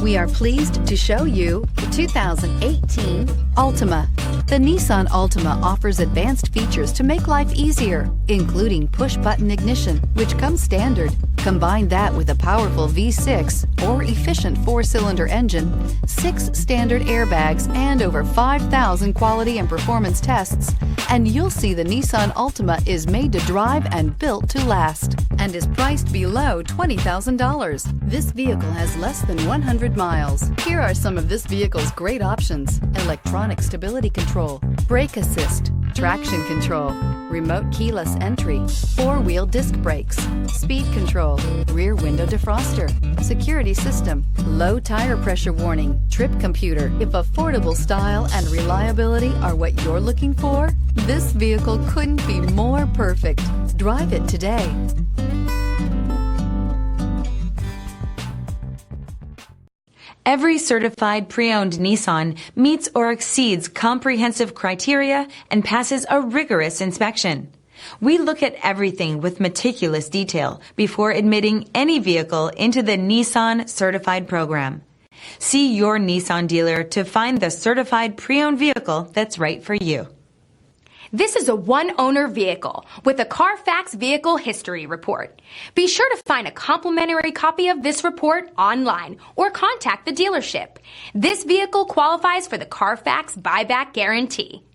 We are pleased to show you the 2018 Altima. The Nissan Altima offers advanced features to make life easier, including push-button ignition, which comes standard. Combine that with a powerful V6 or efficient 4-cylinder engine, 6 standard airbags, and over 5,000 quality and performance tests, and you'll see the Nissan Altima is made to drive and built to last, and is priced below $20,000. This vehicle has less than 100 miles. Here are some of this vehicle's great options: electronic stability control, brake assist, traction control, remote keyless entry, 4-wheel disc brakes, speed control, rear window defroster, security system, low tire pressure warning, trip computer. If affordable style and reliability are what you're looking for, this vehicle couldn't be more perfect. Drive it today. Every certified pre-owned Nissan meets or exceeds comprehensive criteria and passes a rigorous inspection. We look at everything with meticulous detail before admitting any vehicle into the Nissan Certified program. See your Nissan dealer to find the certified pre-owned vehicle that's right for you. This is a one-owner vehicle with a Carfax Vehicle History Report. Be sure to find a complimentary copy of this report online or contact the dealership. This vehicle qualifies for the Carfax Buyback Guarantee.